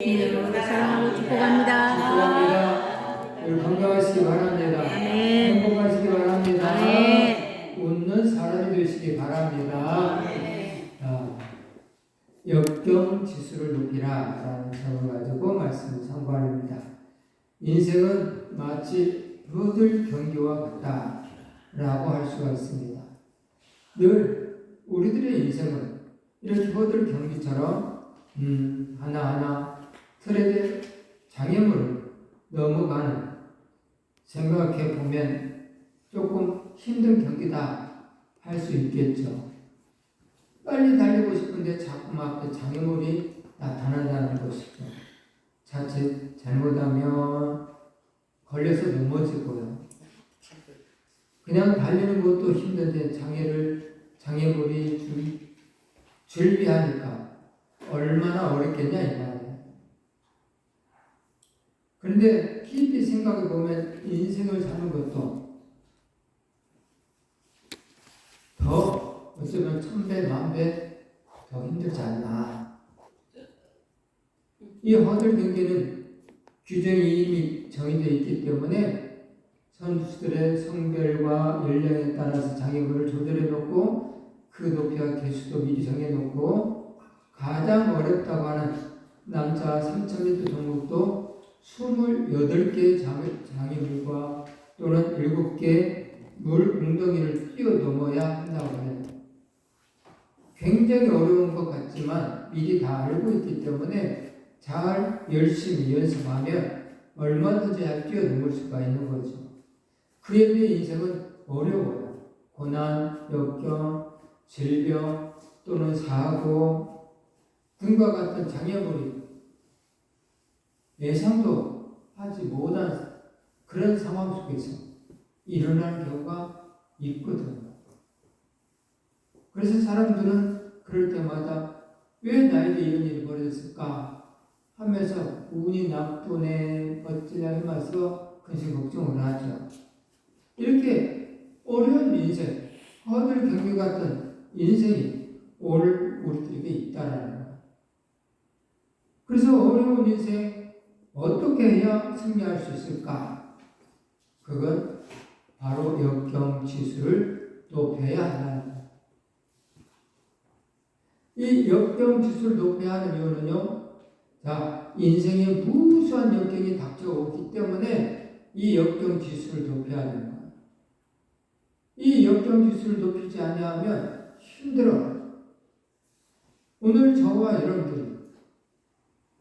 이름으로 사랑하고 축복합니다. 축복합니다. 늘 건강하시기 바랍니다. 아멘. 행복하시기 바랍니다. 아멘. 웃는 사람이 되시기 바랍니다. 역경 지수를 높이라 라는 제목을 가지고 말씀을 선고합니다. 인생은 마치 허들 경기와 같다 라고 할 수가 있습니다. 늘 우리들의 인생은 이렇게 허들 경기처럼 하나하나 틀에 장애물을 넘어가는, 생각해 보면 조금 힘든 경기다 할 수 있겠죠. 빨리 달리고 싶은데 자꾸 앞에 장애물이 나타난다는 것이죠. 자칫 잘못하면 걸려서 넘어지고요. 그냥 달리는 것도 힘든데 장애물이 줄비하니까 얼마나 어렵겠냐 이 말이에요. 그런데 깊이 생각해 보면 인생을 사는 것도 더 어쩌면 1000배, 1000배 더 힘들지 않나. 이 허들 경기는 규정이 이미 정해져 있기 때문에 선수들의 성별과 연령에 따라서 장애물을 조절해 놓고 그 높이와 개수도 미리 정해 놓고 가장 어렵다고 하는 남자 3000m 종목도 28개의 장애물과 또는 7개 물 웅덩이를 뛰어넘어야 한다고 해요. 굉장히 어려운 것 같지만 미리 다 알고 있기 때문에 잘 열심히 연습하면 얼마든지 잘 뛰어넘을 수가 있는 거죠. 그에 비해 인생은 어려워요. 고난, 역경, 질병 또는 사고 등과 같은 장애물이 예상도 하지 못한 그런 상황 속에서 일어나는 경우가 있거든요. 그래서 사람들은 그럴 때마다 왜 나에게 이런 일이 벌어졌을까 하면서 운이 나쁘네 어찌냐 하면서 근심 걱정을 하죠. 이렇게 어려운 인생, 허들 경기 같은 인생이 오늘 우리들에게 있다라는 거예요. 그래서 어려운 인생 어떻게 해야 승리할 수 있을까? 그건 바로 역경 지수를 높여야 한다는 거예요. 이 역경 지수를 높여야 하는 이유는요, 인생에 무수한 역경이 닥쳐오기 때문에 이 역경 지수를 높여야 하는 거예요. 이 역경 지수를 높이지 않으면 힘들어요. 오늘 저와 여러분들이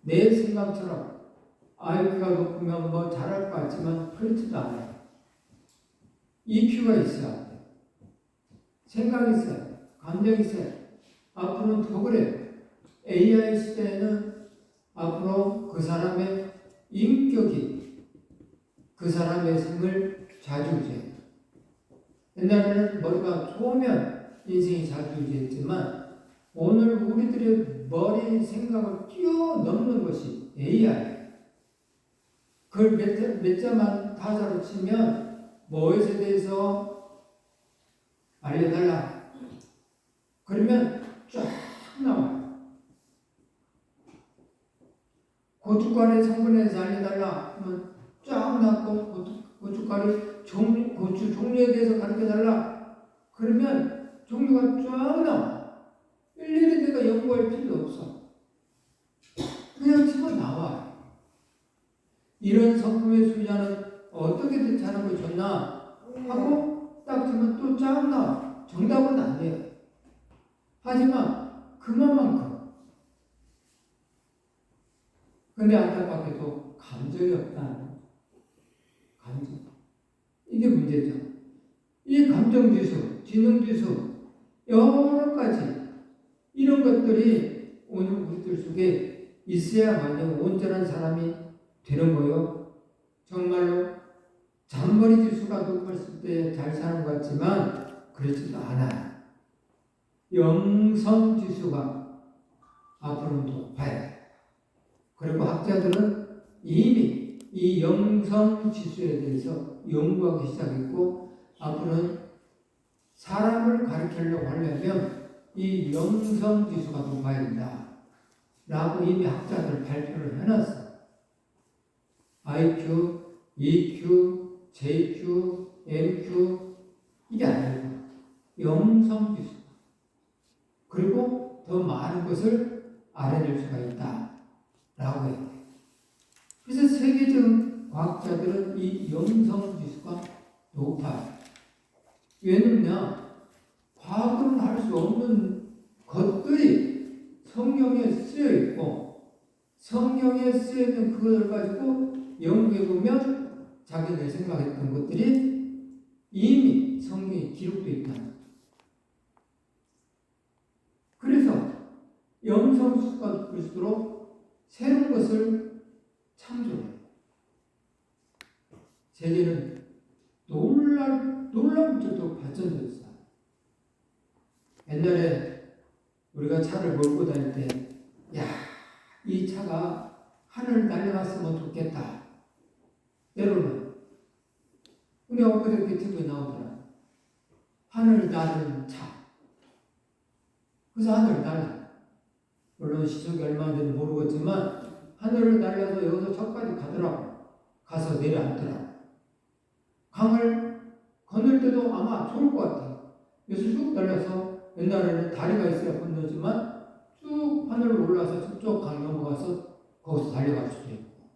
내 생각처럼 IQ가 높으면 뭐 잘할 것 같지만 그렇지도 않아요. EQ가 있어야 돼요. 생각이 있어야 돼요. 감정이 있어야 돼요. 앞으로는 더 그래요. AI 시대에는 앞으로 그 사람의 인격이 그 사람의 생을 좌지우지해요. 옛날에는 머리가 좋으면 인생이 좌지우지했지만 오늘 우리들의 머리 생각을 뛰어넘는 것이 AI. 그걸 몇 자만 타자로 치면 무엇에 대해서 알려달라. 그러면 쫙 나와요. 고춧가루의 성분에 대해서 알려달라 하면 쫙 나고 고춧가루 고추 종류에 대해서 가르쳐달라. 그러면 종류가 쫙 나와. 일일이 내가 연구할 필요 없어. 그냥 치면 나와요. 이런 성품의 소유자는 어떻게 대처하는 게 좋나 하고 딱 치면 또 쫙 나와. 정답은 안 돼요. 하지만 그만큼. 근데 안타깝게도 감정이 없다는 감정. 이게 문제죠. 이 감정지수, 지능지수, 여러 가지 이런 것들이 오늘 우리들 속에 있어야만이 온전한 사람이 되는 거요. 정말로 잔머리 지수가 높았을 때 잘 사는 것 같지만 그렇지도 않아요. 영성 지수가 앞으로 높아야 돼요. 그리고 학자들은 이미 이 영성 지수에 대해서 연구하기 시작했고 앞으로는 사람을 가르치려고 하려면 이 영성 지수가 높아야 된다. 라고 이미 학자들 발표를 해놨어. IQ, EQ, JQ, MQ 이게 아니고 영성기술 그리고 더 많은 것을 알아낼 수가 있다라고 해요. 그래서 세계적 과학자들은 이 영성지수가 높아요. 왜냐면 과학으로는 할 수 없는 것들이 성경에 쓰여 있고 성경에 쓰여 있는 그것을 가지고 연구해 보면 자기들 생각했던 것들이 이미 성경에 기록되어 있다. 그래서 영성지수가 높을수록 새로운 것을 창조해요. 세계는 놀라운 정도로 발전됐어요. 옛날에 우리가 차를 몰고 다닐 때, 야, 이 차가 하늘을 날아갔으면 좋겠다. 때로는. 근데 엊그저께 TV에 나오더라. 하늘을 나르는 차. 그래서 하늘을 날아. 물론 시속이 얼마나 되는지 모르겠지만, 하늘을 날려서 여기서 저까지 가더라고. 가서 내려앉더라고. 강을 건널 때도 아마 좋을 것 같아요. 그래서 쭉 날려서 옛날에는 다리가 있어야 건너지만 쭉 하늘로 올라서 저쪽 강 넘어가서 거기서 달려갈 수도 있고.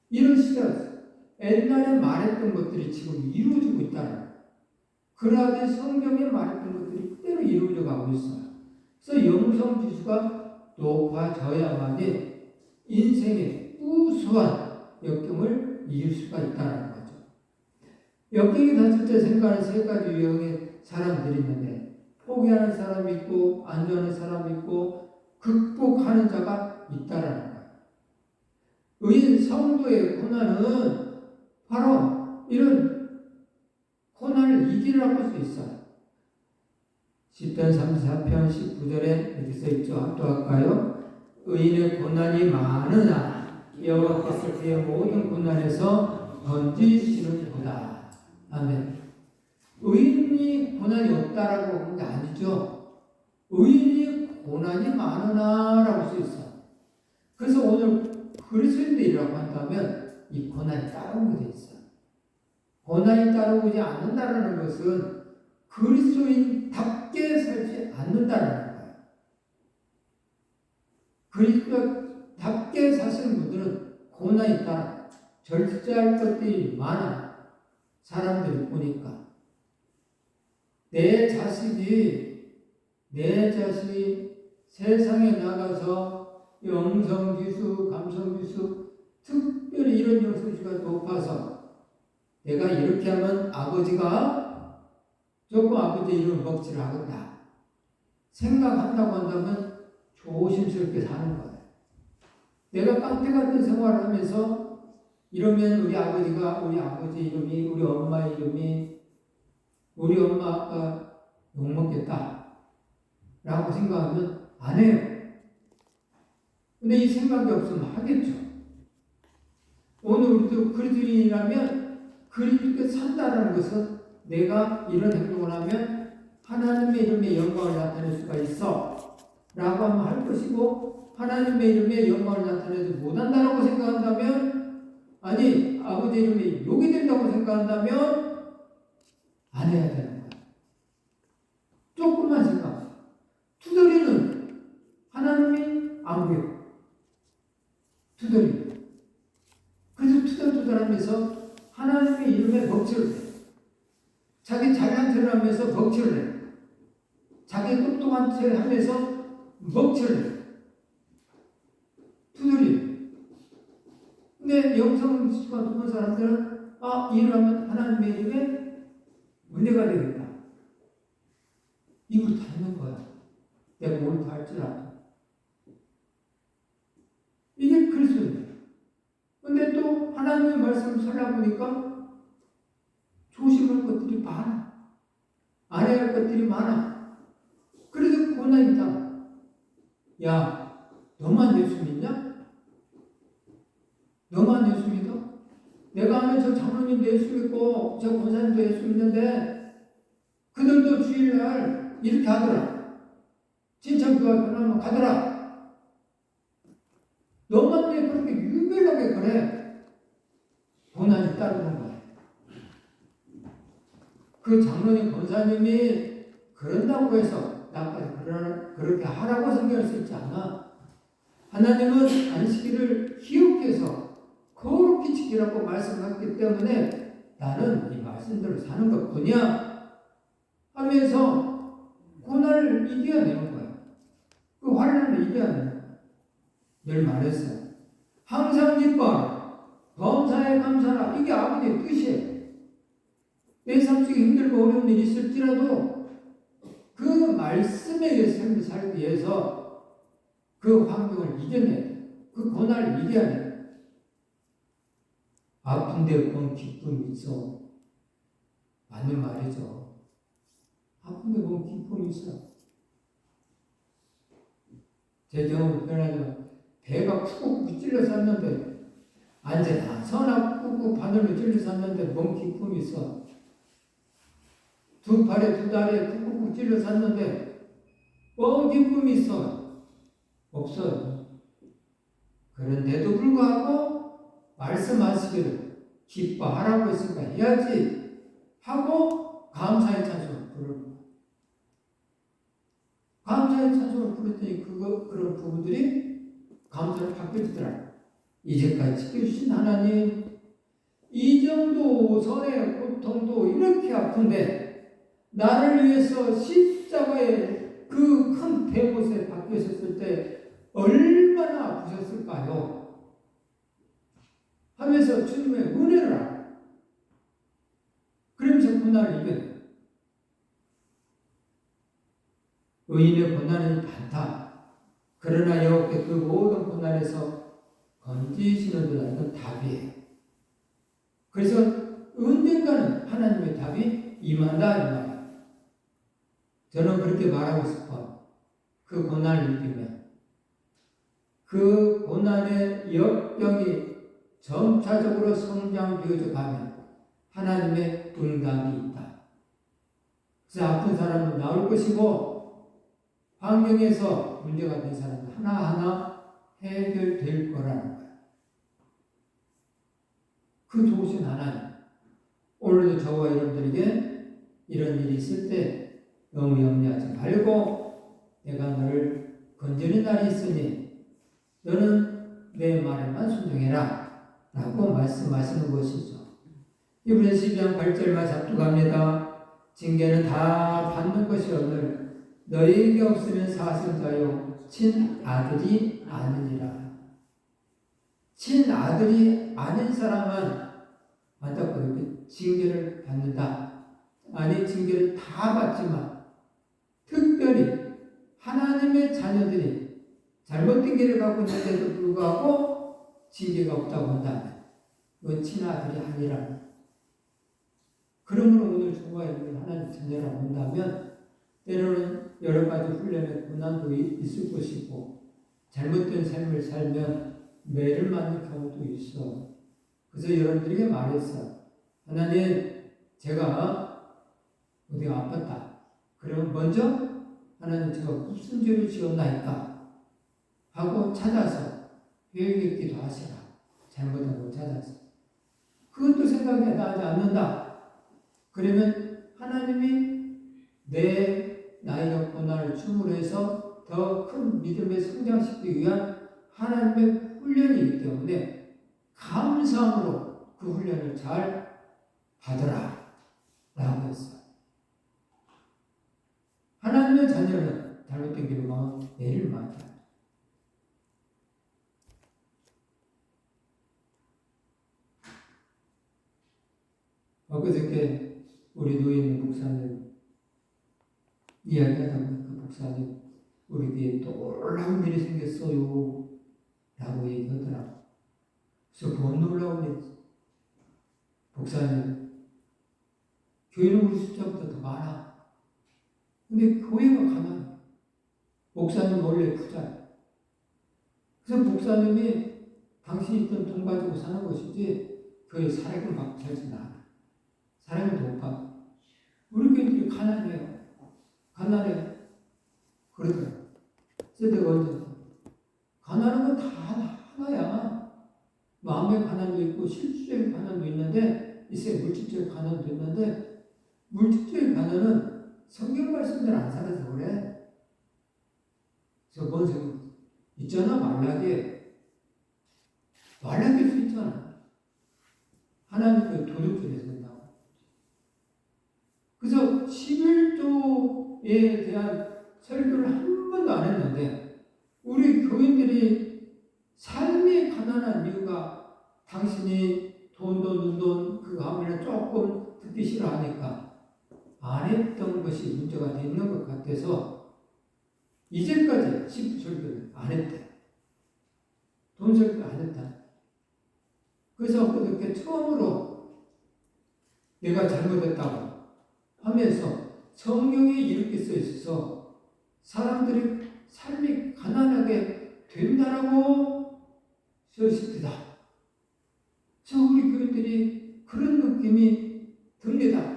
이런 시대였어요. 옛날에 말했던 것들이 지금 이루어지고 있다는 거예요. 그러하되 성경에 말했던 것들이 그대로 이루어져 가고 있어요. 그래서 영성지수가 높아져야만이 인생의 우수한 역경을 이길 수가 있다는 거죠. 역경이 닥칠 때 생각하는 세 가지 유형의 사람들이 있는데 포기하는 사람이 있고 안주하는 사람이 있고 극복하는 자가 있다라는 거예요. 의인 성도의 고난은 바로 이런 고난을 이기라고 할 수 있어요. 시편 34편 19절에 이렇게 써있죠. 또 할까요? 의인의 고난이 많으나 여호와께서 그의 모든 고난에서 건지시는도다. 아멘. 의인이 고난이 없다라고 하는 게 아니죠. 의인이 고난이 많으나라고 써 있어요. 그래서 오늘 그리스도인들이라고 한다면 이 고난이 따라오게 돼 있어요. 고난이 따라오지 않는다는 것은 그리스도인답게 살지 않는다는 거예요. 그리스도답게 사시는 분들은 고난이 따라 절제할 것들이 많아. 사람들이 보니까 내 자식이 세상에 나가서 영성지수, 감성지수, 특별히 이런 영성지수가 높아서 내가 이렇게 하면 아버지가 조금 아버지 이름을 먹지를 하겠다 생각한다고 한다면 조심스럽게 사는 거예요. 내가 깡패 같은 생활을 하면서 이러면 우리 아버지가 우리 아버지 이름이 우리 엄마 이름이 우리 엄마 아빠 욕먹겠다 라고 생각하면 안 해요. 근데 이 생각이 없으면 하겠죠. 오늘 우리도 그리스도인이라면 그리스도께 산다는 것은 내가 이런 행동을 하면 하나님의 이름의 영광을 나타낼 수가 있어 라고 하면 할 것이고 하나님의 이름의 영광을 나타내지 못한다고 생각한다면 아니 아버지 이름이 욕이 된다고 생각한다면 안 해야 되는 거야. 조금만 생각해. 투덜이는 하나님이 안 보여. 투덜이. 그래서 투덜투덜하면서 하나님의 이름에 먹칠을 해. 자기 잘난 체를 하면서 먹칠을 해. 자기 똑똑한 체를 하면서 먹칠을 해. 투덜이. 근데 영성지수가 높은 사람들은 이러면 하나님의 이름에 은혜가 되겠다. 이걸 닮는 거야. 내가 뭘 다 할지라도. 이게 그리스도예요. 근데 또 하나님의 말씀을 살아보니까 조심할 것들이 많아. 안 해야 할 것들이 많아. 그래서 고난이다. 야, 너만 예수 믿냐? 너만 예수 믿어? 내가 아는 저 장로님도 예수 믿고 저 권사님도 예수 믿는데 그들도 주일날 이렇게 하더라. 진짜 교회 변하면 가더라. 특별하게 그래. 고난이 따르는 거야. 그 장로님 권사님이 그런다고 해서 나까지 그렇게 하라고 생각할 수 있지 않아. 하나님은 안식일을 기억해서 거룩히 지키라고 말씀하셨기 때문에 나는 이 말씀대로 사는 것뿐이야 하면서 고난을 이겨내는 거야. 그 환난을 이겨내는 거야. 늘 말했어요. 항상 기뻐하라. 범사에 감사하라. 이게 아버지의 뜻이에요. 내 삶 속에 힘들고 어려운 일이 있을지라도 그 말씀에 의해 삶을 살기 위해서 그 환경을 이겨내야 돼. 그 고난을 이겨야 돼. 아픈데 뭔 기쁨이 있어. 맞는 말이죠. 아픈데 뭔 기쁨이 있어. 제 경험을 표현하자면 배가 쿡쿡 찔러 쌌는데 앉아나 서나 쿡쿡 바늘로 찔러 쌌는데 뭔 기쁨이 있어. 두 팔에 두 다리에 쿡쿡 찔러 쌌는데 뭔 기쁨이 있어. 없어요. 그런데도 불구하고 말씀하시기를 기뻐하라고 했으니까 해야지 하고 감사의 찬송을 부르는. 감사의 찬송을 부르더니 그런 부분들이 감사로 바뀌어지더라. 이제까지 지켜주신 하나님, 이 정도 선의 고통도 이렇게 아픈데 나를 위해서 십자가의 그 큰 배못에 박히셨을 때 얼마나 아프셨을까요? 하면서 주님의 은혜를 알아. 그러면서 고난을 이겨내. 의인의 고난은 많다. 그러나 여호와께 그 모든 고난에서 건지시는 듯한 답이에요. 그래서 언젠가는 하나님의 답이 임한다 이 말이에요. 저는 그렇게 말하고 싶어요. 그 고난을 이기면 그 고난의 역경이 점차적으로 성장되어져 가면 하나님의 응답이 있다. 그래서 아픈 사람은 나을 것이고 환경에서 문제가 된 사람은 하나하나 해결될 거라는 거예요. 그 좋으신 하나님. 오늘도 저와 여러분들에게 이런 일이 있을 때 너무 염려하지 말고 내가 너를 건지는 날이 있으니 너는 내 말에만 순종해라 라고 말씀하시는 것이죠. 이번에 12장 8절만 잡두갑니다. 징계는 다 받는 것이오늘 너희에게 없으면 사슴자요 친아들이 아니니라. 친아들이 아닌 사람은 안타깝게 징계를 받는다. 아니 징계를 다 받지만 특별히 하나님의 자녀들이 잘못된 길을 갖고 있는데도 불구하고 징계가 없다고 한다면 그건 친아들이 아니라. 그러므로 오늘 저와 여러분 하나님 자녀라고 한다면 때로는 여러 가지 훈련의 고난도 있을 것이고 잘못된 삶을 살면 매를 맞는 경우도 있어. 그래서 여러분들에게 말했어. 하나님 제가 어디가 아팠다. 그러면 먼저 하나님 제가 무슨 죄를 지었나이까 하고 찾아서 회개 기도하시라. 잘못한 걸 찾아서. 그것도 생각이 나지 않는다. 그러면 하나님이 내 나이가 고난을 줌으로 해서 더 큰 믿음에 성장시키기 위한 하나님의 훈련이기 때문에 감사함으로 그 훈련을 잘 받으라 라고 했어요. 하나님의 자녀는 잘못된 길로 가면 매를 맞아요. 엊그저께 우리 노인 목사님 이야기하다 보니까 그 목사님 우리 뒤에 놀라운 일이 생겼어요 라고 얘기하더라고. 그래서 뭔 놀라운 일이지? 목사님 교회는 우리 숫자보다 더 많아. 근데 교회가 가난해. 목사님 원래 부자야. 그래서 목사님이 당신이 있던 돈 가지고 사는 것이지 교회 사랑을 받고 살지는 않아. 사랑을 못 받고. 우리 교인들이 가난해요. 가난해. 그러더라고. 그래서 내가 언제 가난한 건 다 하나야. 마음의 가난도 있고 실질적인 가난도 있는데 물질적인 가난도 있는데 물질적인 가난은 성경 말씀대로 안 살아서 그래. 그래서 뭔 성경 있잖아. 말라기에서 있잖아. 하나님의 도덕적에 산다고. 그래서 11조에 대한 설교를 한 번도 안 했는데 우리 교인들이 삶이 가난한 이유가 당신이 돈도 눈돈 그거 하면 조금 듣기 싫어하니까 안 했던 것이 문제가 되는 것 같아서 이제까지 10설교를 안 했대. 돈 설교 안 했다. 그래서 그렇게 처음으로 내가 잘못했다고 하면서 성경에 이렇게 써 있어서 사람들이 삶이 가난하게 된다라고 써 있습니다. 저 우리 교인들이 그런 느낌이 듭니다.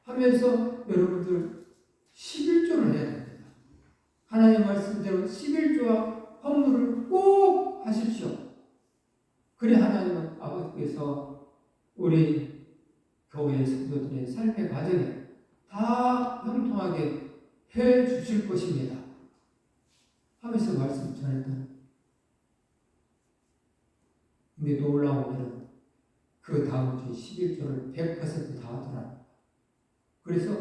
하면서 여러분들 11조를 해야 됩니다. 하나님의 말씀대로 11조와 헌물을 꼭 하십시오. 그래 하나님은 아버지께서 우리 교회 성도들의 삶의 과정에 다 형통하게 해 주실 것입니다. 하면서 말씀 전했다. 근데 놀라운 일은 그 다음 주 11조를 100% 다 하더라. 그래서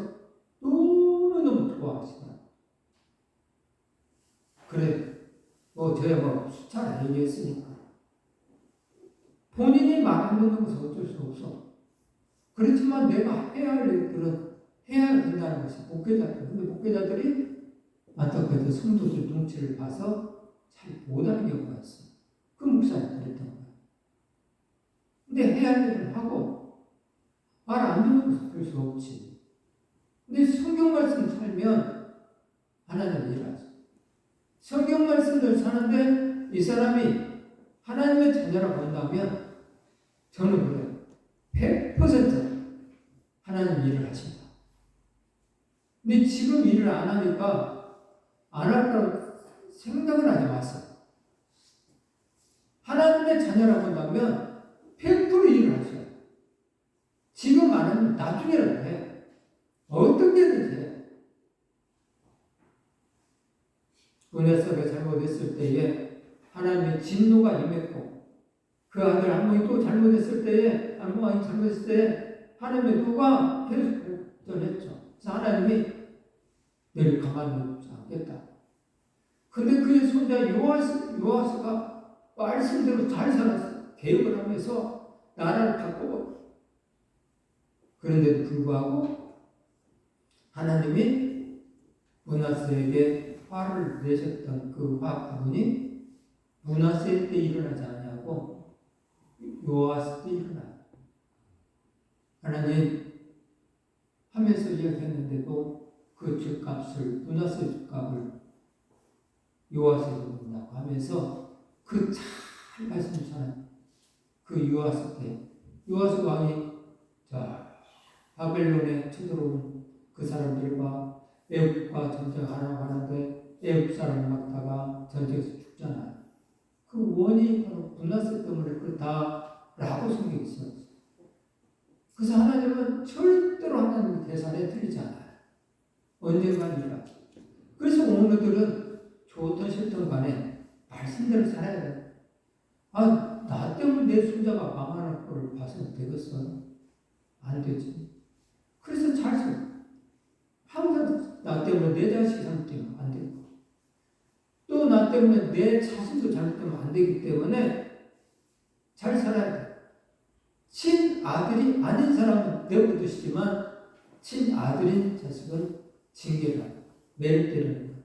너무너무 좋아하시더라. 그래, 저야 숫자를 얘기했으니까. 본인이 말 안 듣는 것은 어쩔 수 없어. 그렇지만 내가 해야 할 일들은 해야 된다는 것이 목회자들. 근데 목회자들이 안타깝게도 성도들 눈치를 봐서 잘 못하는 경우가 있어. 그 목사님 그랬던 거야. 근데 해야 할 일을 하고 말 안 듣는 것은 그럴 수 없지. 근데 성경 말씀 살면 하나님 일하죠. 성경 말씀을 사는데 이 사람이 하나님의 자녀라고 한다면 저는 그래요. 100% 하나님 일을 하신다. 근데 지금 일을 안 하니까 안 할 거라고 생각을 하지 마세요. 하나님의 자녀라고 한다면 100% 일을 하셔요. 지금 안 하면 나중에라도 해. 어떻게든지 해. 은혜 속에 잘못했을 때에 하나님의 진노가 임했고 그 아들 한 명이 또 잘못했을 때에 한 명이 잘못했을 때에 하나님의 누가 계속 발전했죠. 그래서 하나님이 너를 가만히 두지 않겠다. 근데 그의 손자 요아스가 말씀대로 잘 살았어. 개혁을 하면서 나라를 바꾸고 그런데도 불구하고 하나님이 므낫세에게 화를 내셨던 그 화 부분이 므낫세 때 일어나지 않냐고 요아스 때 일어나요. 하나님 하면서 이야기했는데도 그 죗값을 므낫세 죗값을 요아스에게 준다고 하면서 그 잘 말씀 전한 그 요아스 때 요아스 왕이 바벨론에 쳐들어온 그 사람들과 애굽과 전쟁하라고 하는데 애굽 사람을 막다가 전쟁에서 죽잖아요. 그 원인이 바로 므낫세 때문에 그렇다라고 성경이 있어요. 그래서 하나님은 절대로 하나님 계산에 틀리지 않아요. 언젠간 일어나죠. 그래서 오늘들은 좋든 싫든 간에 말씀대로 살아야 돼요. 나 때문에 내 손자가 망하는 걸 봐서는 되겠어? 안 되지. 그래서 잘 살아. 항상 나 때문에 내 자식이 잘못되면 안 되고 또 나 때문에 내 자신도 잘못되면 안 되기 때문에 잘 살아야 돼. 친아들이 아닌 사람은 내버려두시지만 친아들인 자식은 징계를 하고 매를 때리는 거예요.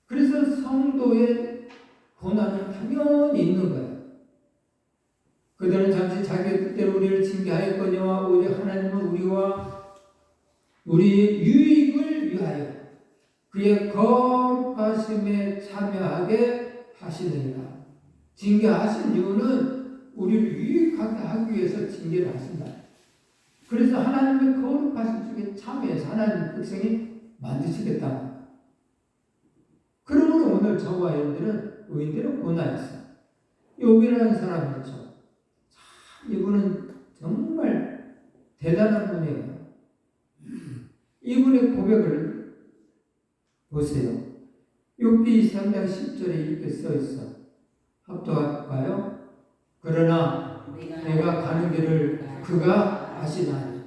그래서 성도의 고난은 당연히 있는 거예요. 그들은 잠시 자기의 뜻대로 우리를 징계하였거니와 오히려 하나님은 우리와 우리의 유익을 위하여 그의 거룩하심에 참여하게 하시느니라. 징계하신 이유는 우리를 유익하게 하기 위해서 징계를 하신다. 그래서 하나님의 거룩하심 속에 참여해서 하나님의 백성이 욥이라는 사람이 있죠. 참 이분은 정말 대단한 분이에요. 이분의 고백을 보세요. 욥기 3장 10절에 이렇게 써 있어. 합독할까요? 그러나 내가 가는 길을 그가 아시나니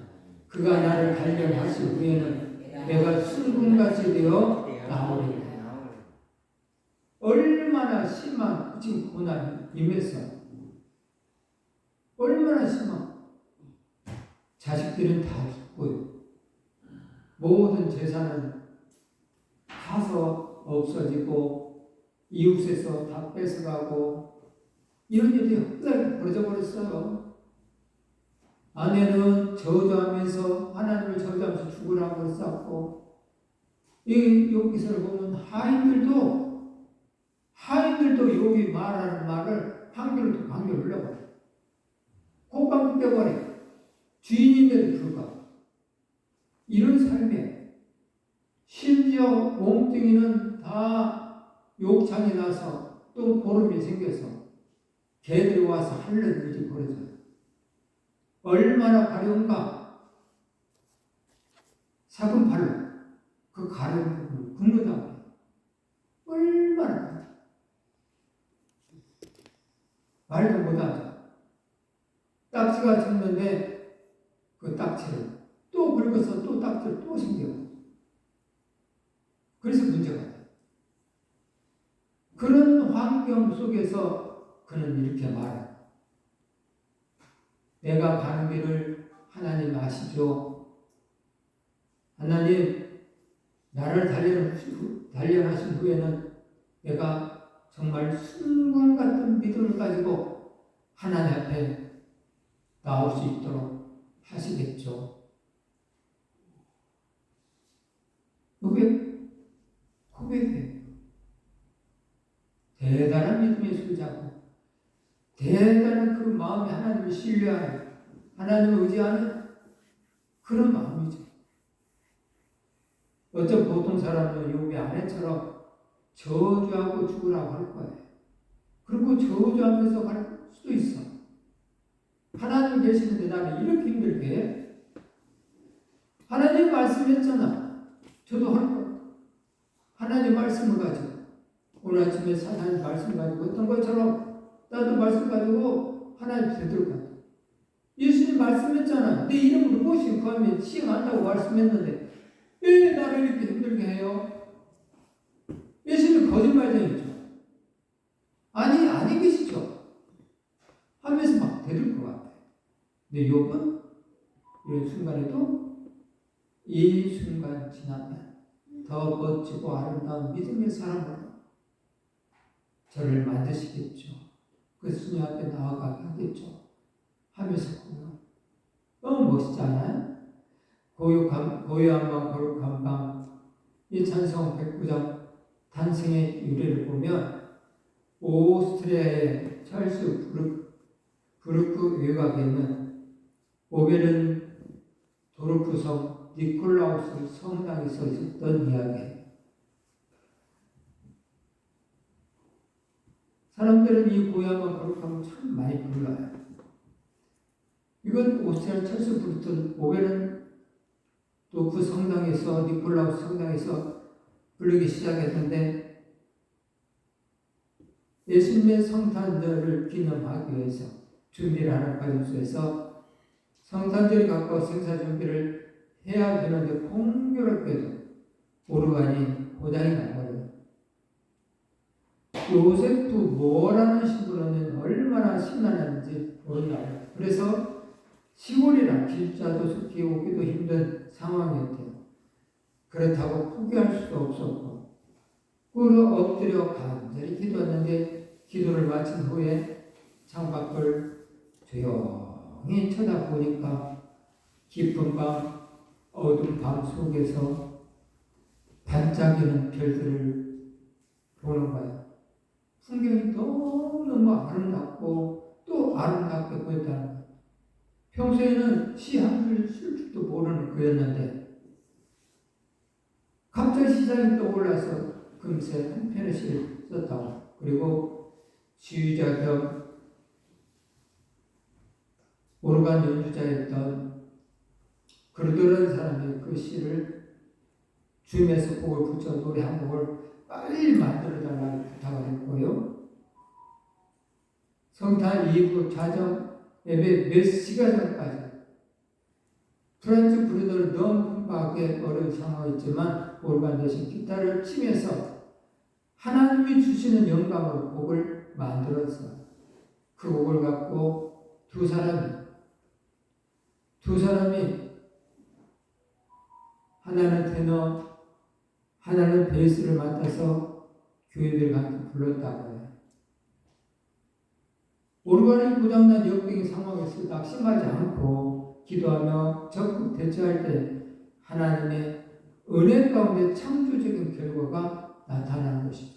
그가 나를 단련하신 후에는 내가 순금같이 되어 나오리라. 얼마나 심한 지금 고난이 임했어. 얼마나 심한. 자식들은 다 죽고요. 모든 재산은 타서 없어지고 이웃에서 다 뺏어가고 이런 일이 헛되게 벌어져 버렸어요. 아내는 저주하면서 하나님을 저주하면서 죽으라고 했었고, 이 여기서 보면 하인들도 욥이 말하는 말을 판결도 흘려버려. 콧방 떼버려. 주인인데도 불구하고 이런 삶에 심지어 몸뚱이는 다 욕창이 나서 또 고름이 생겨서 개들이 와서 핥는 일이 벌어져요. 얼마나 가려운가. 사금 발로 그 가려운 부분을 굽는다고. 얼마나 말도 못하죠. 딱지가 쳤는데 그 딱지를 또 긁어서 또 딱지를 또 생겨요. 그래서 문제가 돼요. 그런 환경 속에서 그는 이렇게 말해요. 내가 가는 길을 하나님 아시죠? 하나님 나를 단련하신 후에는 내가 정말 순간 같은 믿음을 가지고 하나님 앞에 나올 수 있도록 하시겠죠. 고백해요. 대단한 믿음의 소유자고 대단한 그 마음에 하나님을 신뢰하는, 하나님을 의지하는 그런 마음이죠. 어떤 보통 사람은 욥의 아내처럼 저주하고 죽으라고 할 거예요. 그리고 저주하면서 갈 수도 있어. 하나님 계시는데 나는 이렇게 힘들게 해? 하나님 말씀했잖아. 저도 할 거야. 하나님 말씀을 가지고 오늘 아침에 하나님 말씀 가지고 어떤 것처럼 나도 말씀 가지고 하나님 되돌 것 같아. 예수님 말씀했잖아. 내 이름으로 무엇이 구하면 시행한다고 말씀했는데 왜 나를 이렇게 힘들게 해요? 예수님 거짓말쟁이죠. 아니 계시죠. 하면서 막 되돌 것 같아. 근데 욥은 이런 순간에도 이 순간 지나면 더 멋지고 아름다운 믿음의 사람으로 저를 만드시겠죠. 그 주님 앞에 나아가게 하겠죠. 하면서 너무 멋있지 않아요? 고요한 밤 거룩한 밤, 이 찬송 109장 탄생의 유래를 보면 오스트리아의 찰스 부르크 외곽에 있는 오베른 도르프성 니콜라우스 성당에서 있었던 이야기예요. 사람들은 이 고요한 거룩함을 참 많이 불러요. 이건 오스트리아 찰스 부르크 오베른 도르프 성당에서 니콜라우스 성당에서 부르기 시작했는데 예수님의 성탄절을 기념하기 위해서 준비를 하는 과정 속에서 성탄절이 가까워 생사 준비를 해야 되는데 공교롭게도 오르간이 고장이 나버려요. 요셉도 뭐라는 신부는 얼마나 신나는지 모른다. 그래서 시골이라 길자도 숲이 오기도 힘든 상황이었대요. 그렇다고 포기할 수도 없었고 꿇어 엎드려 간절히 기도했는데 기도를 마친 후에 창밖을 조용히 쳐다보니까 깊은 밤 어두운 밤 속에서 반짝이는 별들을 보는 거예요. 풍경이 너무 아름답고 또 아름답게 보였다는 거예요. 평소에는 시 한 줄 쓸 줄도 모르는 그였는데 갑자기 시장이 떠올라서 금세 한 편의 시를 썼다고. 그리고 지휘자 겸 오르간 연주자였던 그러던 사람이 그 시를 주임에서 곡을 붙여 노래 한 곡을 빨리 만들어달라고 부탁을 했고요. 성탄 이후 자정 예배 몇 시간 전까지 프란츠 브루너를 너무 금방하게 어려운 상황이었지만 오르간 대신 기타를 치면서 하나님이 주시는 영감으로 곡을 만들어서 그 곡을 갖고 두 사람이 하나는 테너, 하나는 베이스를 맡아서 교인들과 함께 불렀다고 해요. 오르간이 고장난 역병의 상황에서 낙심하지 않고 기도하며 적극 대처할 때 하나님의 은혜 가운데 창조적인 결과가 나타나는 것이죠.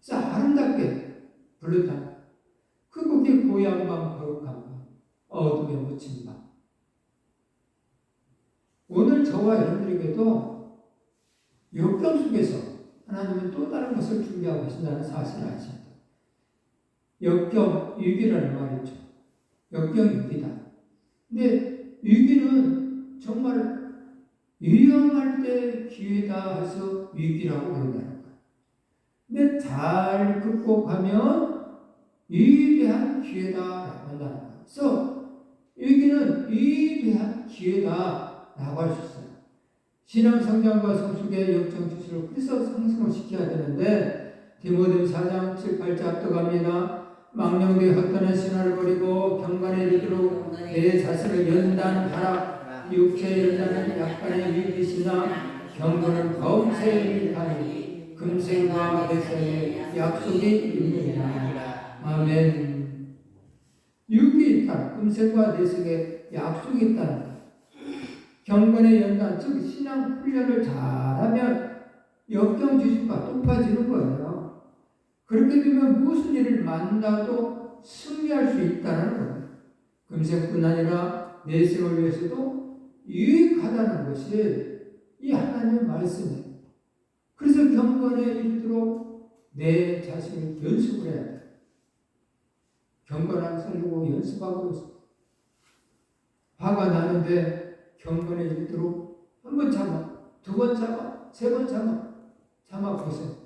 그래서 아름답게 불렀다. 그 곡이 고요한 밤, 거룩한 밤, 어둠에 묻힌 밤. 오늘 저와 여러분들에게도 역경 속에서 하나님은 또 다른 것을 준비하고 계신다는 사실을 아십니다. 역경, 위기라는 말이죠. 역경, 위기다. 근데 위기는 정말 위험할 때 기회다 해서 위기라고 그런다는 거예요. 근데 잘 극복하면 위대한 기회다라고 한다는 거예요. 그래서 위기는 위대한 기회다라고 할 수 있어요. 신앙 성장과 성숙의 역정 지수를 그래서 상승을 시켜야 되는데 디모데 4장 7, 8절 압도갑니다. 망령되이 헛되는 신화를 버리고 경건에 이르도록 내 자신을 연단하라. 육체의 연단은 약간의 위기시나 경건은 범세에 일하니 금생과 대세에 약속이 있느니라. 아멘. 육이 있다. 금생과 대세에 약속이 있다는 것. 경건의 연단, 즉 신앙 훈련을 잘하면 역경 지수가 높아지는 거예요. 그렇게 되면 무슨 일을 만나도 승리할 수 있다는 거예요. 금생뿐 아니라 내생을 위해서도 유익하다는 것이 이 하나님의 말씀이에요. 그래서 경건에 이르도록 내 자신을 연습을 해야 돼요. 경건을 살려고 연습하고 있어요. 화가 나는데 경건에 이르도록 한 번 참아, 두 번 참아, 세 번 참아 보세요.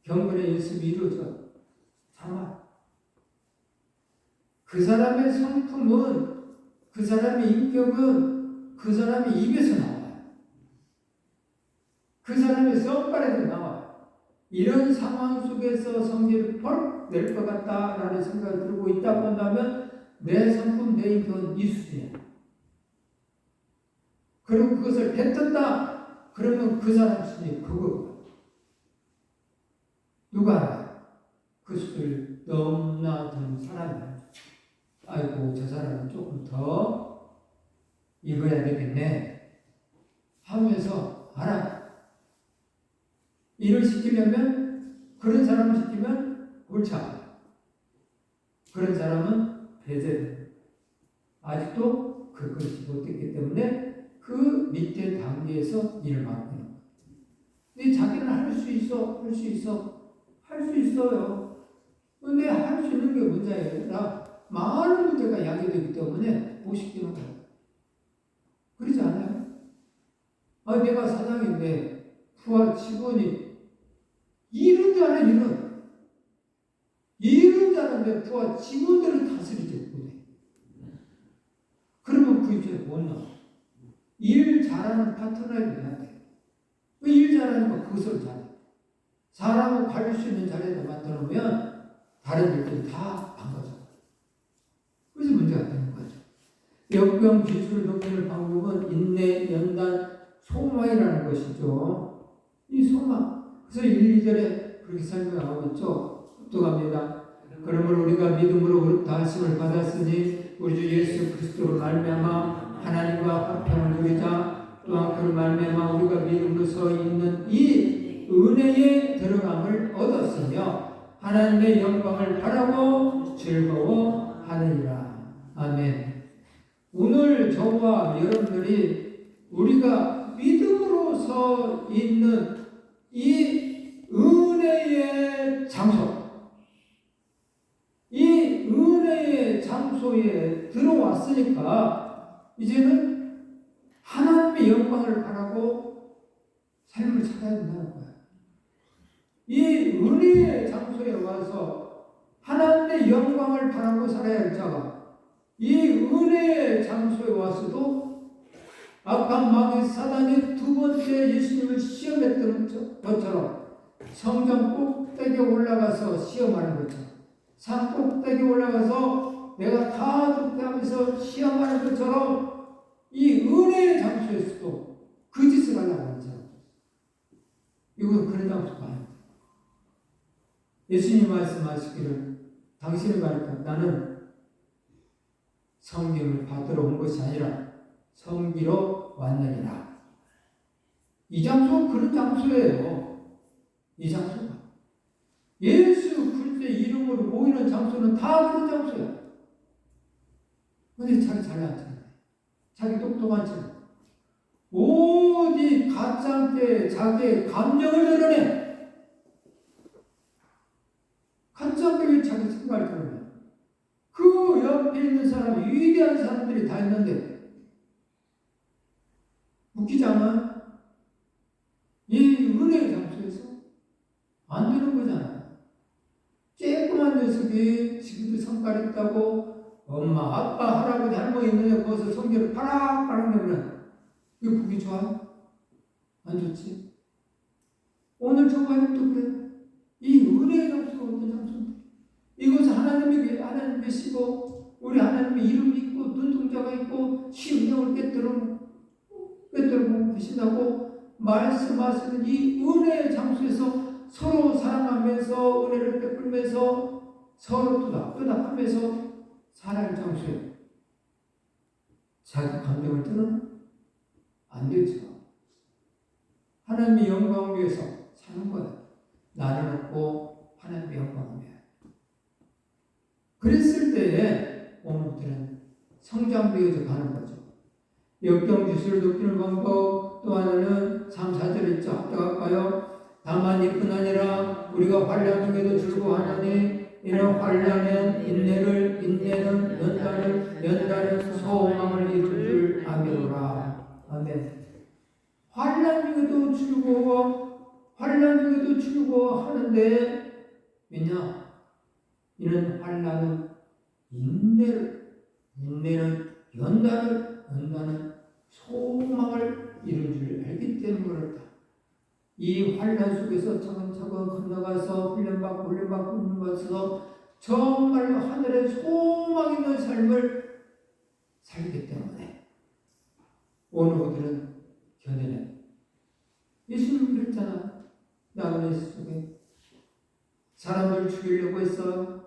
경건의 연습이 이루어져. 참아. 그 사람의 성품은, 그 사람의 인격은 그 사람의 입에서 나와요. 그 사람의 썸바에서 나와요. 이런 상황 속에서 성질을 펄 낼 것 같다라는 생각이 들고 있다고 한다면 내 성품, 내 인격은 이 수준이야. 그리고 그것을 뱉었다. 그러면 그 사람 수준이 그거. 누가 알아요? 그 수준을 너무나 드는 사람이에요. 아이고, 저 사람은 조금 더 읽어야 되겠네 하면서 알아. 일을 시키려면 그런 사람을 시키면 옳지 않아. 그런 사람은 배제돼. 아직도 그것이 못했기 때문에 그 밑에 단계에서 일을 맡는 거예요. 근데 자기는 할 수 있어. 할 수 있어요. 근데 할 수 있는 게 문제가 아니라 많은 문제가 야기되기 때문에 무식되는 거예요. 그러지 않아요? 내가 사장인데 부하 직원이 일은 잘하는 일은 잘하는데 부하 직원들을 다스리지 못해. 그러면 그 입장에 못 나와. 일 잘하는 파트너에게 해야 돼. 일 잘하니까 그것을 잘해. 사람을 가릴 수 있는 자리에다 만들어 놓으면 다른 일들이 다 망가져. 그래서 문제가 되는 거죠. 역병 기술을 높이는 방법은 인내, 연단, 소망이라는 것이죠. 이 소망. 그래서 1, 2절에 그렇게 설명하고 있죠. 또 그러므로 우리가 믿음으로 다하심을 받았으니 우리 주 예수 그리스도로 말미암아 하나님과 화평을 누리자. 또한 그로 말미암아 우리가 믿음으로 서 있는 이 은혜에 들어감을 얻었으며 하나님의 영광을 바라고 즐거워하느니라. 아멘. 오늘 저와 여러분들이 우리가 믿음으로 서 있는 이 은혜의 장소, 이 은혜의 장소에 들어왔으니까 이제는 하나님의 영광을 바라고 삶을 살아야 된다는 거야. 이 은혜의 장소에 와서 하나님의 영광을 바라고 살아야 할 자가 이 은혜의 장소에 와서도 악한 마귀 사단이 두 번째 예수님을 시험했던 것처럼 성전 꼭대기에 올라가서 시험하는 것처럼 산 꼭대기에 올라가서 내가 다 득대하면서 시험하는 것처럼 이 은혜의 장소에서도 그 짓을 하려고 하는 사람. 이건 그런 장소가 아닙니다. 예수님 말씀하시기를 당신을 가르쳐 나는 섬김을 받으러 온 것이 아니라 섬기러 왔느니라. 이 장소는 그런 장소예요. 이 장소가 예수 그리스도의 이름으로 모이는 장소는 다 그런 장소야. 근데 자기 잘난 척, 자기 똑똑한 척, 오직 가짜게 자기의 감정을 드러내. 가짜게 자기 생각을 드러내. 그 옆에 있는 사람, 위대한 사람들이 다 있는데 웃기자면 이 은혜의 장소에서 안 되는 거잖아. 쬐끄만 녀석이 지금도 성깔 있다고 엄마, 아빠, 할아버지, 할머니 있는데 거기서 성경을 파락파락 내면 이거 보기 좋아? 안 좋지? 오늘 저와도 그래. 이 은혜의 장소가 어떤 장소인데 이것은 하나님이 계시고 우리 하나님의 이름이 있고 눈동자가 있고 심령을 꿰뚫고 계신다고 말씀하시는 이 은혜의 장소에서 서로 사랑하면서 은혜를 베풀면서 서로 토닥토닥하면서 살아갈 장소에 자기 감정을 드러내? 안 되죠. 하나님의 영광을 위해서 사는 거야. 나는 없고 하나님의 영광을 위해. 그랬을 때에 오늘들은 성장되어져 가는 거죠. 역경지수를 높이는 방법 또 하나는 3, 4절 있죠. 합독할까요? 다만 이뿐 아니라 우리가 환난 중에도 즐거워하나니 이는 환난은 인내를 인내는 연단은 소망을 이룰 줄 아미로라. 아멘. 환난 중에도 즐거워하는데 왜냐? 이는 환난은 인내는 연단은 소망을 이룰 줄 알기 때문에 그렇다. 이 환난 속에서 차근차근 건너가서 훈련받고 정말로 하늘에 소망 있는 삶을 살기 때문에 오늘 우리들은 견뎌내. 예수님 그랬잖아. 나그네 속에 사람들 죽이려고 했어.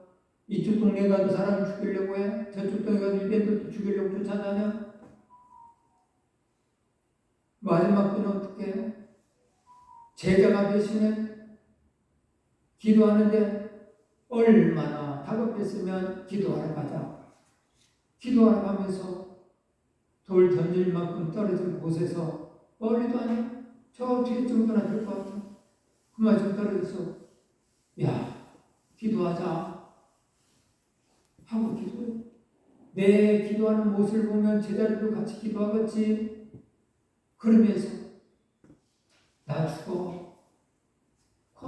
이쪽 동네 가도 사람 죽이려고 해. 저쪽 동네 가도 이들도 죽이려고 쫓아다녀. 마지막 때는 어떻게 해요? 제자가 되시면 기도하는데 얼마나 다급했으면 기도하러 가자. 기도하러 가면서 돌 던질 만큼 떨어진 곳에서 멀리도 아니고 저 뒤에 정도나 될 것 같아. 그만 좀 떨어져서 야 기도하자 하고 기도해. 내 기도하는 모습을 보면 제자들도 같이 기도하겠지. 그러면서 나 죽어.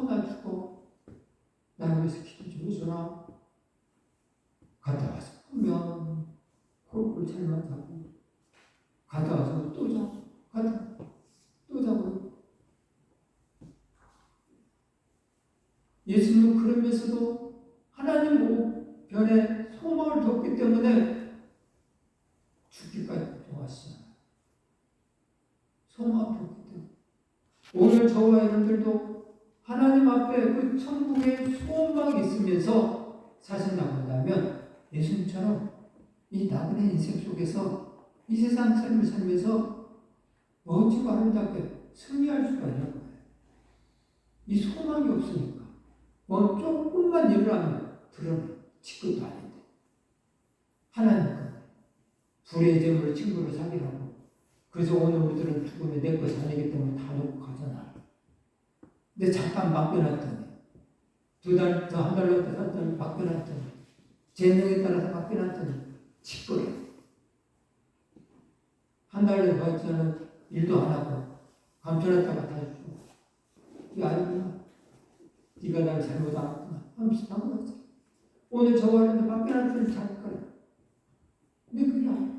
나 죽어. 나를 위해서 기도 좀 해줘라. 갔다 와서 보면 홀꿀 잘만 자고 갔다 와서 또 자. 또 자고. 예수님은 그러면서도 하나님 우편에 소망을 뒀기 때문에 죽기까지 도왔어요. 소망을 뒀기 때문에. 오늘 저와 여러분들도 하나님 앞에 그 천국의 소망이 있으면서 사신다고 한다면 예수님처럼 이 나그네 인생 속에서 이 세상 삶을 살면서 멋지고 아름답게 승리할 수가 있는 거예요. 이 소망이 없으니까 뭐 조금만 일을 하면 드러내. 직급도 아닌데 하나님은 불의 재물을 친구로 사귀라고. 그래서 오늘 우리들은 죽으면 내 것이 아니기 때문에 다 놓고 가잖아. 근데 잠깐 맡겨놨더니 한 달 맡겨놨더니 재능에 따라서 바뀌었더니 직거래. 한 달에 봤자는 일도 안 하고 감춰놨다가 다시 주고. 이게 아니구나. 네가 날 잘못 알았구나. 비슷한 거 같아. 오늘 저거 하는데 바뀌었더니 잘거래. 근데 그게 아니야.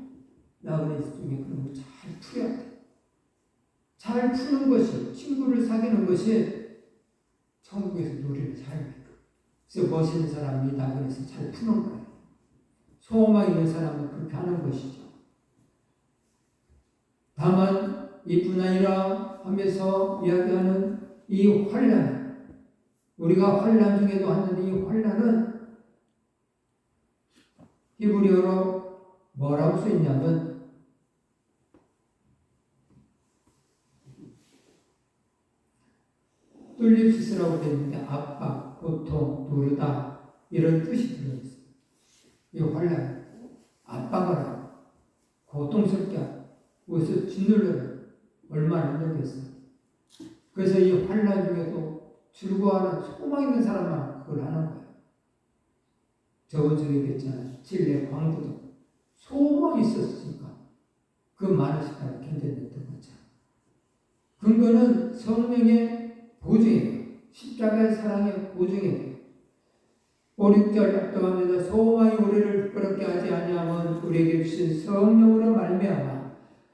나그네스 중에 그런 걸 잘 풀어야 돼. 잘 푸는 것이, 친구를 사귀는 것이 천국에서 노래를 잘 해요. 그래서 멋있는 사람이 나그네서 잘 푸는 거예요. 소망 있는 사람은 그렇게 하는 것이죠. 다만 이뿐 아니라 하면서 이야기하는 이 환난, 우리가 환난 중에도 하는 이 환난은 히브리어로 뭐라고 써있냐면 뚫립시스라고 되어 있는데 압박, 고통, 누르다 이런 뜻이 들어있어요. 이 환난, 압박을 하고 고통스럽게 하고 그것을 짓눌러요. 얼마나 힘들겠어요. 그래서 이 환난 중에도 즐거워하는 소망 있는 사람만 그걸 하는 거예요. 저번 주에 얘기했잖아요. 칠레 광부도 소망이 있었으니까 그 많은 시간을 견뎌냈던 거죠. 근거는 성령의 보증이에요. 십자가의 사랑의 보증이에요. 5, 6절 압도합니다. 소망이 우리를 부끄럽게 하지 아니하면 우리에게 주신 성령으로 말미암아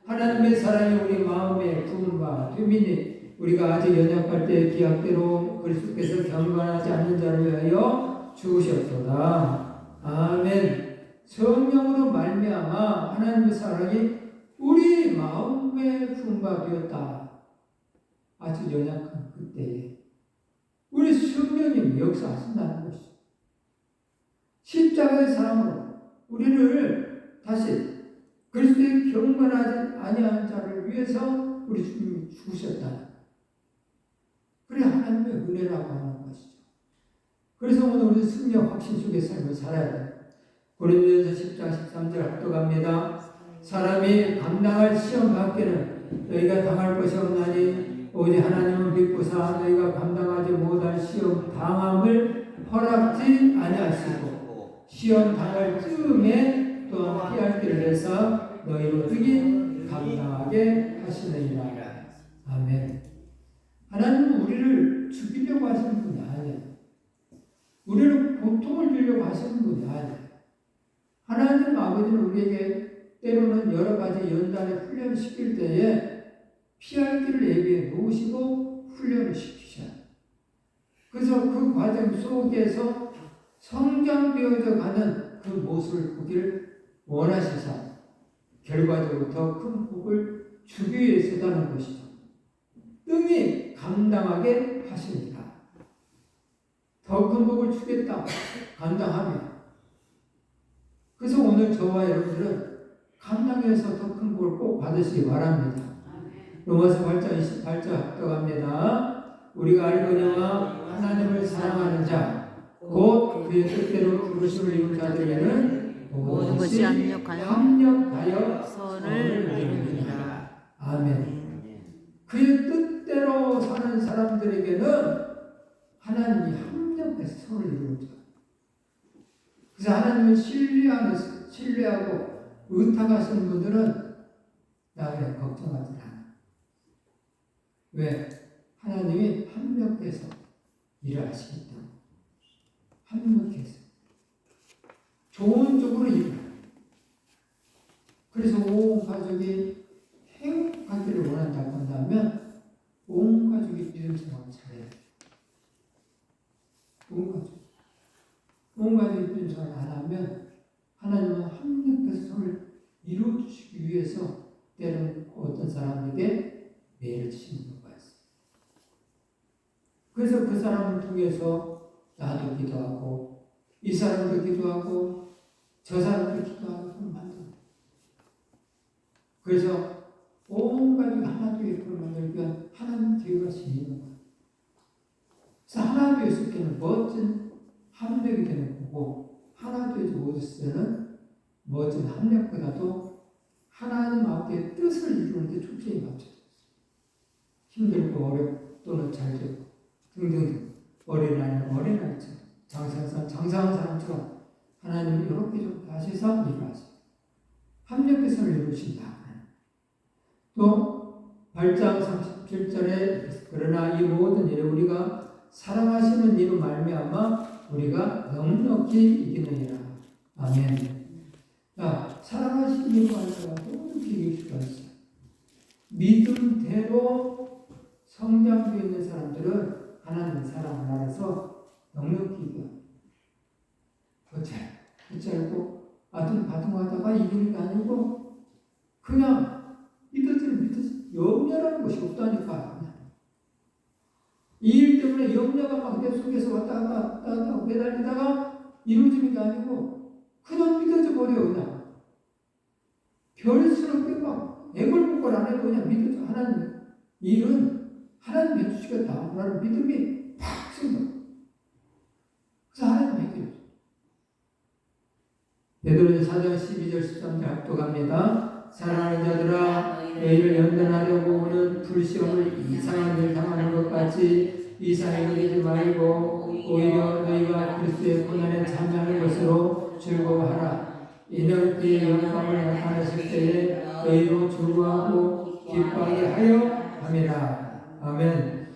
하나님의 사랑이 우리 마음에 부음과 되미니 우리가 아직 연약할 때 기약대로 그리스도께서 경건하지 않는 자를 위하여 죽으셨도다. 아멘. 성령으로 말미암아 하나님의 사랑이 우리 마음에 부음과 되었다. 아주 연약한 그때에 우리 성령님이 역사하신다는 것이죠. 십자가의 사랑으로 우리를 다시 그리스도의 경건하지 아니한 자를 위해서 우리 주님이 죽으셨다. 그래 하나님의 은혜라고 하는 것이죠. 그래서 오늘 우리 승리와 확신 속의 삶을 살아야 돼요. 고린도전서 10장 13절 압도갑니다. 사람이 감당할 시험 밖에는 너희가 당할 것이 없나니 오직 하나님은 믿고사 너희가 감당하지 못할 시험 당함을 허락지 아니하시고 시험 당할 즈음에 또한 피할 길을 내서 너희로 뜨기 감당하게 하시느니라. 아멘. 하나님은 우리를 죽이려고 하시는 분이 아니에요. 우리를 고통을 주려고 하시는 분이 아니에요. 하나님 아버지는 우리에게 때로는 여러 가지 연단에 훈련을 시킬 때에 피할 길을 예비해 놓으시고 훈련을 시키셔요. 그래서 그 과정 속에서 성장되어져 가는 그 모습을 보기를 원하시사 결과적으로 더 큰 복을 주기 위해서다는 것이죠. 능히 감당하게 하십니다. 더 큰 복을 주겠다. 감당하면. 그래서 오늘 저와 여러분들은 감당해서 더 큰 복을 꼭 받으시기 바랍니다. 로마서 8장 28절 들어갑니다. 우리가 알거니와 하나님을 사랑하는 자 곧 그의 뜻대로 부르심을 입은 자들에게는 모든 것이 합력하여 선을 이루느니라. 아멘. 그의 뜻대로 사는 사람들에게는 하나님이 합력해서 선을 이루죠. 그래서 하나님을 신뢰하고 의탁하시는 분들은 나에 걱정하지 않아요. 왜? 하나님이 합력해서 일을 하시기 때문에. 합력해서. 좋은 쪽으로 일을 해요. 그래서 온 가족이 행복하기를 원한다고 한다면 온 가족이 믿음 생활을 잘해야 돼요. 온 가족이 믿음 생활을 안 하면 하나님은 합력해서 손을 이루어주시기 위해서 때로는 어떤 사람에게 매를 치는 경우가 있어요. 그래서 그 사람을 통해서 나도 기도하고 이 사람도 기도하고 저 사람도 기도하고 만듭니다. 그래서 온 가족이 하나 되게끔 만들기 위한 하나님 계획가 생기는 거예요. 그래서 하나 되었을 때는 멋진 합력이 되는 거고 하나 되지 못했을 때는 멋진 합력보다도 하나님 앞에 뜻을 이루는 데 초점이 맞춰졌어요. 힘들고 어렵고 또는 잘 되고 등등 어린아이는 어린아이처럼 장사한 사람처럼 하나님이 이렇게 좀 하셔서 일어나세요. 합력해서 이루신다. 또 8장 37절에 그러나 이 모든 일에 우리가 사랑하시는 이로 말미암아 우리가 넉넉히 이기느니라. 아멘. 자, 사랑하시는 이로 말미암아 넉넉히 이길 수가 있어요. 믿음대로 성장되어 있는 사람들은 하나님 사랑을 알아서 넉넉히 이겨요. 그렇고 바둥바둥하다가 이기는 게 아니고 그냥 믿어져 염려라는 것이 없다니까. 이 일 때문에 염려가 막 내 속에서 왔다 갔다 매달리다가 이루어지는 게 아니고 그냥 믿어져 버려요. 그냥 별스럽게 막 애걸복걸 안 해도 그냥 믿어져. 하나님 일은 하나님 해주시겠다 라는 믿음이 팍 생겨. 그래서 하나님 해결해줘. 베드로전서 4장 12절 13절 합독합니다. 사랑하는 자들아 너희를 연단하려고 오는 불시험을 이상한 일 당하는 것 같이 이상히 여기지 말고 오히려 너희가 그리스도의 고난에 참여하는 것으로 즐거워하라. 이는 그의 영광을 나타내실 때에 너희로 즐거워하고 기뻐하게 하여 함이라. 아멘.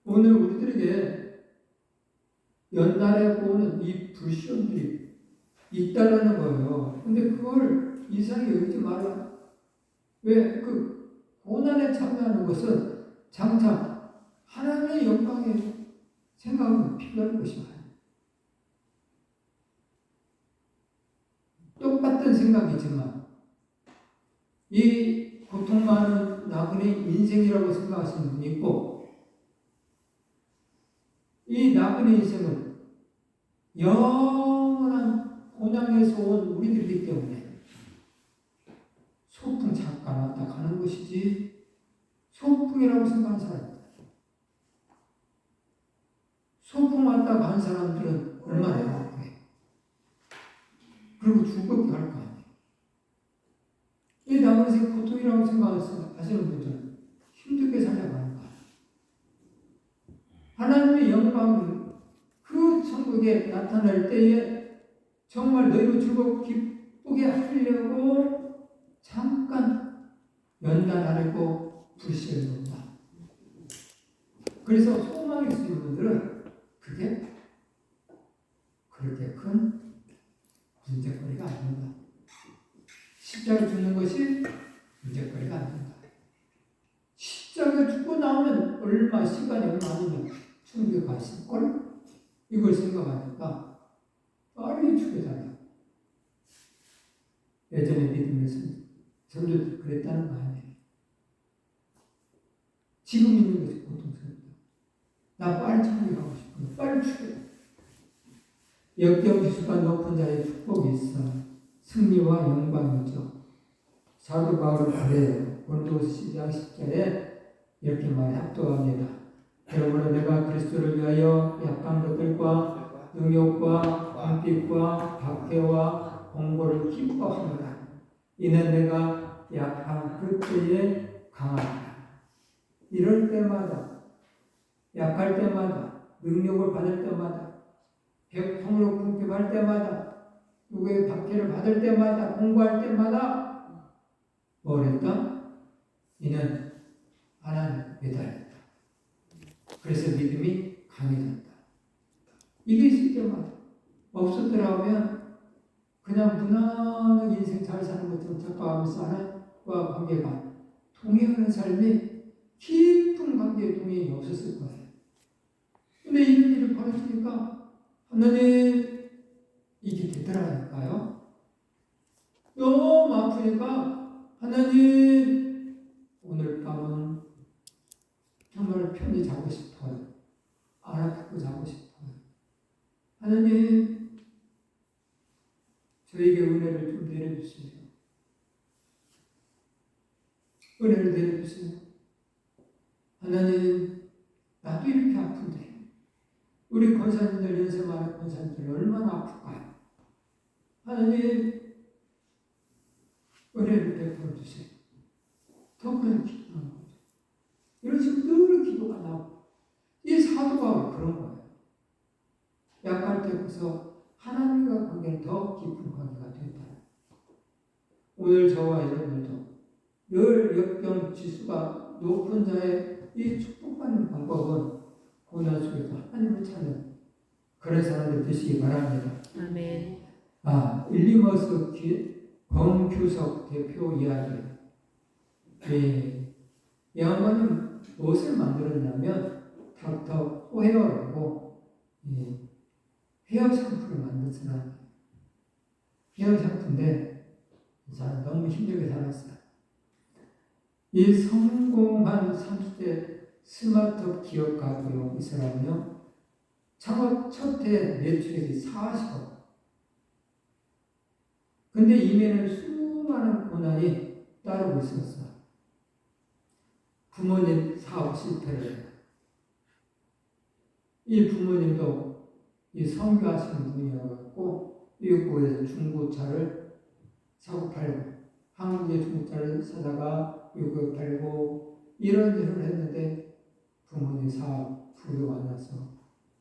오늘 우리들에게 연단하고 오는 이 불시험들이 있다라는 거예요. 근데 그걸 이상히 여기지 말아. 왜? 그 고난에 참여하는 것은 장차 하나님의 영광에 생각을 필요한 것이 많아요. 똑같은 생각이지만 이 고통 많은 나그네 인생이라고 생각하시는 분이 있고 이 나그네 인생은 영원한 고난에서 온 우리들이기 때문에 소풍 잠깐 왔다 가는 것이지 소풍이라고 생각하는 사람입니다. 소풍 왔다 가는 사람들은 얼마나 행복해. 그리고 즐겁게 갈 거 아니에요. 이 나그네 고통이라고 생각하시는 분들은 힘들게 살아가는 거예요. 하나님의 영광이 그 천국에 나타날 때에 정말 너희로 즐겁고 기쁘게 하려고 잠깐 연단하려고 불시를 놓는다. 그래서 소망이 있으신 분들은 그게 그렇게 큰 문제거리가 아닙니다. 십자가 죽는 것이 문제거리가 아닙니다. 십자가 죽고 나오면 시간이 얼마 아니면 천국에 갔을걸? 이걸 생각하니까 빨리 죽여달라. 예전에 믿으면서 전도 그랬다는 거 아니에요. 지금 있는 것이 고통스럽다. 나 빨리 천국에 가고 싶어. 빨리 죽여. 역경지수가 높은 자의 축복이 있어 승리와 영광이죠. 사도 바울은 그래요. 고린도서 10장 10절에 이렇게 말해 합독합니다. 그러므로 내가 그리스도를 위하여 약한 것들과 능욕과 관핍과 박해와 공고를 기뻐하노라. 이는 내가 약한 그때에 강하다. 이럴 때마다 약할 때마다 능력을 받을 때마다 통로 궁핍할 때마다 누구의 박해를 받을 때마다 공부할 때마다 뭘 했다? 이는 하나님 매달렸다. 그래서 믿음이 강해졌다. 이게 있을 때마다 없었더라면 그냥 무난하게 인생 잘 사는 것처럼 착각하면서 하나님과 관계가 동행하는 삶이 깊은 관계의 동행이 없었을 거예요. 근데 이런 일이 벌어지니까 하나님 이게 되더라니까요. 너무 아프니까 하나님 오늘 밤은 정말 편히 자고 싶어요. 안 아프고 자고 싶어요. 하나님 저에게 은혜를 좀 내려주세요. 은혜를 내려주세요. 하나님 나도 이렇게 아픈데 우리 권사님들 연세 많은 권사님들 얼마나 아플까요? 하나님 은혜를 베풀어 주세요. 더 그냥 기도하는 거죠. 이런 식으로 늘 기도가 나오고 이 사도 바울이 그런 거예요. 약할 때부터 하나님과 관계는 더 깊은 관계가 됐다. 오늘 저와 여러분들도 늘 역경 지수가 높은 자의 이 축복받는 방법은 고난 속에서 하나님을 찾는 그런 사람들 되시기 바랍니다. 아멘. 일리머스 권규석 대표 이야기. 이 양반은 무엇을 만들었냐면 닥터 호헤어라고 헤어 샴푸를 만든 사람. 헤어 샴푸인데 이 사람 너무 힘들게 살았어요. 이 성공한 30대 스마트업 기업 가구요. 이 사람은요. 창업 첫 해 매출액이 40억. 근데 이면에 수많은 고난이 따르고 있었어. 부모님 사업 실패를 해요. 이 부모님도 이 선교하시는 분이어갖고 미국에서 중고차를 사고 팔고 한국의 중고차를 사다가 미국에 팔고 이런저런 했는데 부모님 사업 불교가 안 나서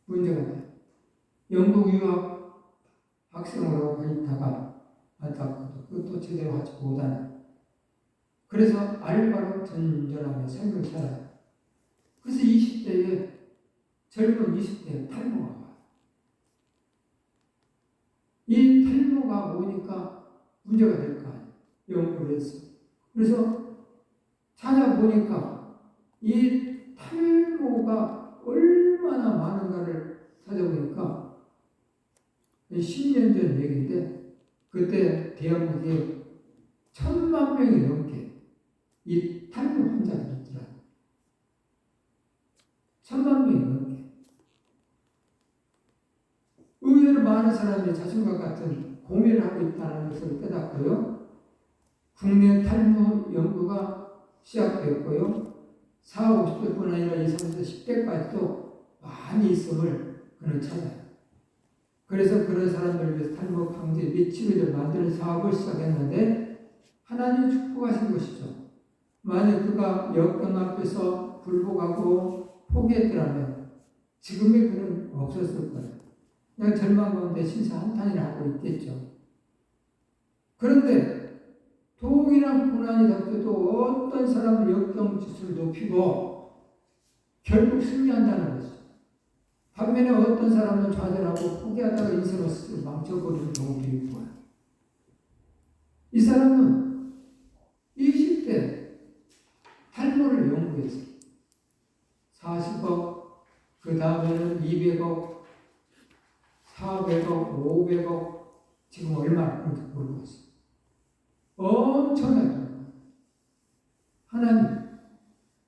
문제가 돼요. 영국 유학 학생으로 가있다가 안타깝게도 그것도 제대로 하지 못하네. 그래서 알바로 전전하며 삶을 살아요. 그래서 20대에 젊은 20대에 탈모가 와요. 이 탈모가 오니까 문제가 될 거 아니에요. 연구를 했어. 그래서 찾아보니까 이 탈모가 얼마나 많은가를 찾아보니까 10년 전 얘기인데 그때 대한민국에 1,000만 명이 넘게 이 탈모 환자가 있더라고요. 1,000만 명이 넘게. 의외로 많은 사람이 자신과 같은 고민을 하고 있다는 것을 깨닫고요. 국내 탈모 연구가 시작되었고요. 40, 50대뿐 아니라 20, 30대, 10대까지도 많이 있음을 그는 찾아요. 그래서 그런 사람들을 위해서 탈모 방지 및 치료를 만드는 사업을 시작했는데 하나님 축복하신 것이죠. 만약 그가 역경 앞에서 불복하고 포기했더라면 지금의 그는 없었을 거예요. 그냥 절망 가운데 신사한탄이나 하고 있겠죠. 그런데 동일한 고난이 닥쳐도 어떤 사람은 역경 지수를 높이고 결국 승리한다는 것이죠. 반면에 어떤 사람은 좌절하고 포기하다가 인생을 스스로 망쳐버리는 경우도 있고요. 이 사람은 20대 탈모를 연구했어요. 40억, 그 다음에는 200억, 400억, 500억, 지금 얼마나 그런지 모르겠어요. 엄청나게. 하나님,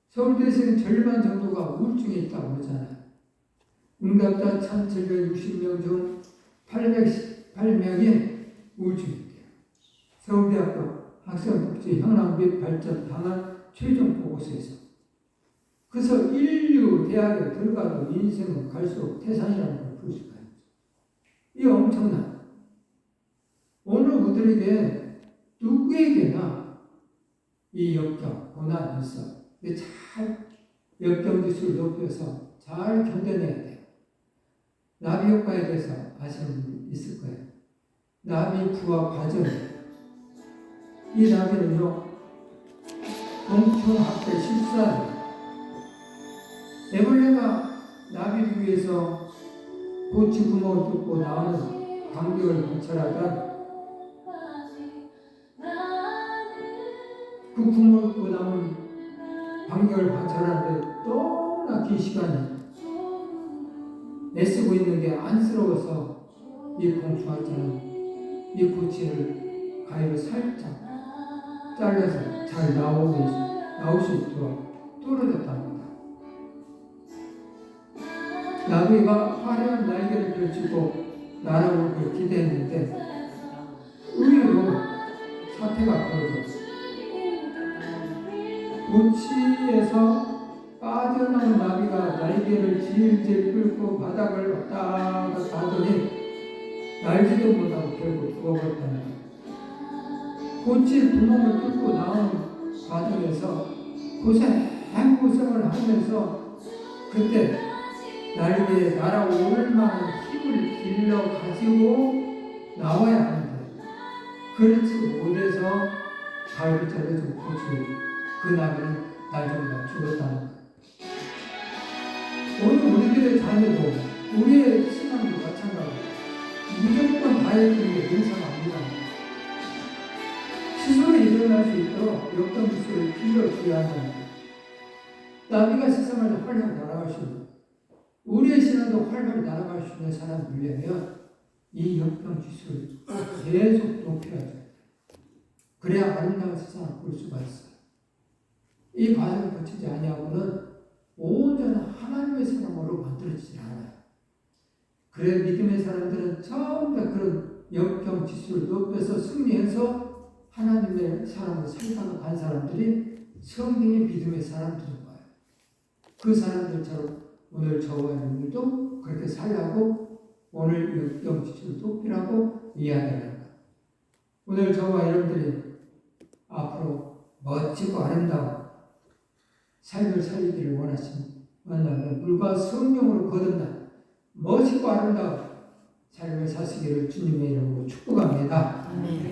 서울대에서는 절반 정도가 우울증에 있다고 그러잖아요. 응답자 1,760명 중 818명이 우울증이 있대요. 서울대학교 학생복지 현황 및 발전 방안 최종 보고서에서. 그래서 인류 대학에 들어가도 인생은 갈수록 태산이라는 걸 볼 수가 있죠. 이게 엄청나. 오늘 우리들에게 누구에게나 이 역경, 고난이 있어. 근데 잘 역경 지수를 높여서 잘 견뎌내야 돼요. 나비 효과에 대해서 아시는 분 있을 거예요. 나비 부화 과정. 이 나비는요, 동충합대 실수하는 애벌레가 나비를 위해서 고치 구멍을 뚫고 나오는 간격을 관찰하다 그 구멍을 뚫고 나오는 간격을 관찰하는데 너무나 긴 시간이 애쓰고 있는 게 안쓰러워서 이 공충학자는 이 고치를 가위로 살짝 잘라서 잘 나올 수 있도록 뚫어졌답니다. 나비가 화려한 날개를 펼치고 날아올 걸 기대했는데 의외로 사태가 벌어졌어요. 고치에서 빠져나온 나비가 날개를 질질 끌고 바닥을 왔다 갔다 하더니 날지도 못하고 결국 죽어버렸다는 거예요. 고치 구멍을 뚫고 나온 과정에서 고생을 하면서 그때 날개에 날아오를 만한 힘이 힘을 길러 가지고 나와야 하는데 그렇지 못해서 발을 잘라서 고치 그 나무는 날마다 죽었다는 거예요. 오늘 우리들의 자녀도 우리의 신앙도 마찬가지예요. 무조건 다해주는 게 용서가 아니다. 스스로 일어날 수 있도록 역경지수를 길러줘야 한다는 거예요. 나비가 세상을 활활 날아갈 수 있는 우리의 신앙도 활활 날아갈 수 있는 사람을 위하면 이 역경지수를 계속 높여야 돼요. 그래야 아름다운 세상을 볼 수가 있어요. 이 과정을 거치지 아니하고는 온전한 하나님의 사람으로 만들어지지 않아요. 그래 믿음의 사람들은 전부 다 그런 역경지수를 높여서 승리해서 하나님의 사람으로 살다가 간 사람들이 성경의 믿음의 사람들인 거예요. 그 사람들처럼 오늘 저와 여러분들도 그렇게 살라고 오늘 역경지수를 높이라고 이야기를 하는 거예요. 오늘 저와 여러분들이 앞으로 멋지고 아름다운 삶을 살기를 원한다면 물과 성령으로 거듭난 멋지고 아름다운 삶을 사시기를 주님의 이름으로 축복합니다. 아멘.